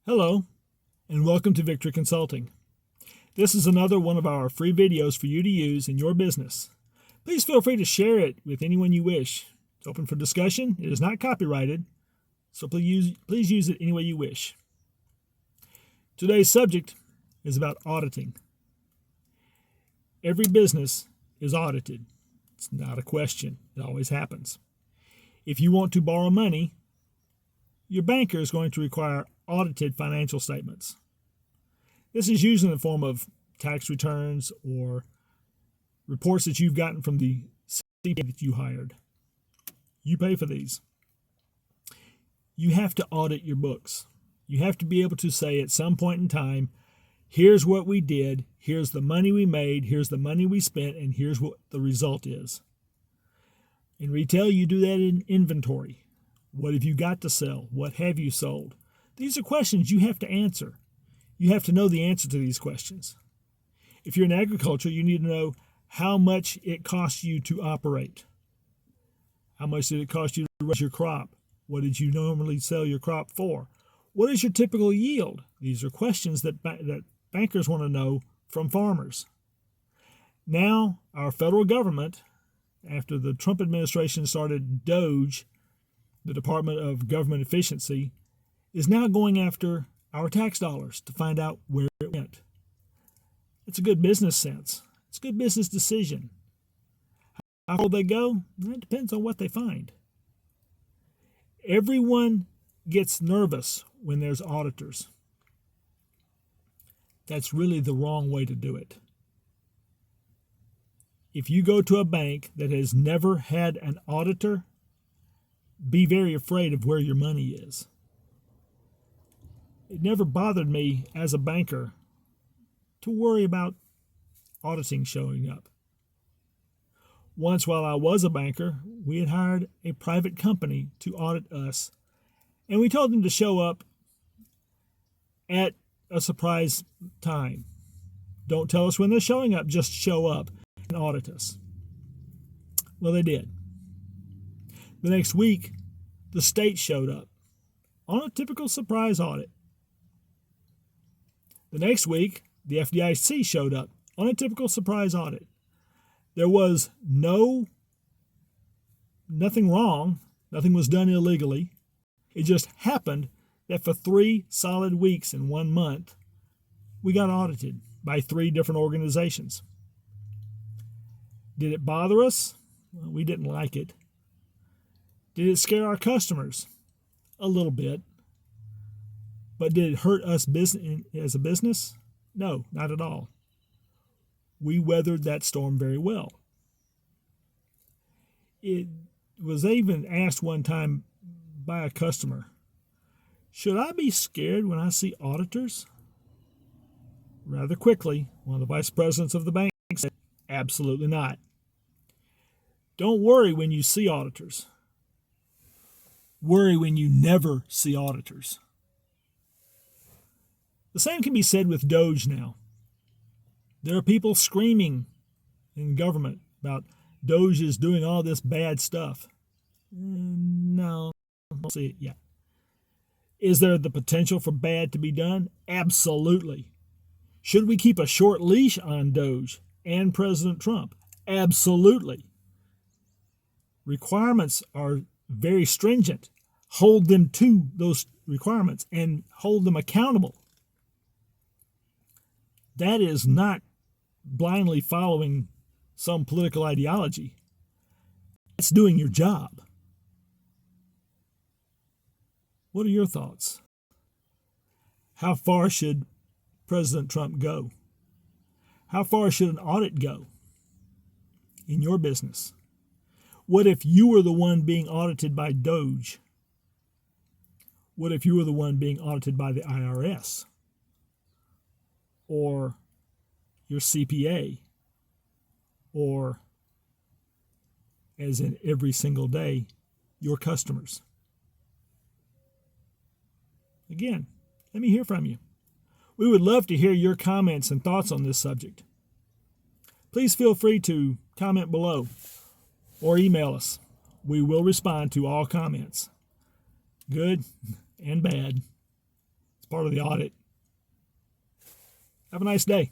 Hello, and welcome to Victory Consulting. This is another one of our free videos for you to use in your business. Please feel free to share it with anyone you wish. It's open for discussion. It is not copyrighted, so please use it any way you wish. Today's subject is about auditing. Every business is audited. It's not a question. It always happens. If you want to borrow money, your banker is going to require audited financial statements. This is usually in the form of tax returns or reports that you've gotten from the CPA that you hired. You pay for these. You have to audit your books. You have to be able to say at some point in time, here's what we did, here's the money we made, here's the money we spent, and here's what the result is. In retail, you do that in inventory. What have you got to sell? What have you sold? These are questions you have to answer. You have to know the answer to these questions. If you're in agriculture, you need to know how much it costs you to operate. How much did it cost you to raise your crop? What did you normally sell your crop for? What is your typical yield? These are questions that bankers want to know from farmers. Now, our federal government, after the Trump administration started DOGE, the Department of Government Efficiency, is now going after our tax dollars to find out where it went. It's a good business sense. It's a good business decision. How far they go? It depends on what they find. Everyone gets nervous when there's auditors. That's really the wrong way to do it. If you go to a bank that has never had an auditor, be very afraid of where your money is. It never bothered me as a banker to worry about auditing showing up. Once while I was a banker, we had hired a private company to audit us, and we told them to show up at a surprise time. Don't tell us when they're showing up, just show up and audit us. Well, they did. The next week, the state showed up on a typical surprise audit. The next week, the FDIC showed up on a typical surprise audit. There was nothing wrong. Nothing was done illegally. It just happened that for 3 solid weeks in 1 month, we got audited by 3 different organizations. Did it bother us? Well, we didn't like it. Did it scare our customers? A little bit. But did it hurt us as a business? No, not at all. We weathered that storm very well. It was even asked one time by a customer, should I be scared when I see auditors? Rather quickly, one of the vice presidents of the bank said, absolutely not. Don't worry when you see auditors. Worry when you never see auditors. The same can be said with DOGE now. There are people screaming in government about DOGE is doing all this bad stuff. No, I don't see it yet. Is there the potential for bad to be done? Absolutely. Should we keep a short leash on DOGE and President Trump? Absolutely. Requirements are very stringent. Hold them to those requirements and hold them accountable. That is not blindly following some political ideology. It's doing your job. What are your thoughts? How far should President Trump go? How far should an audit go in your business? What if you were the one being audited by DOGE? What if you were the one being audited by the IRS? Or your CPA? Or, as in every single day, your customers? Again, let me hear from you. We would love to hear your comments and thoughts on this subject. Please feel free to comment below or email us. We will respond to all comments, good and bad. part of the audit. Have a nice day.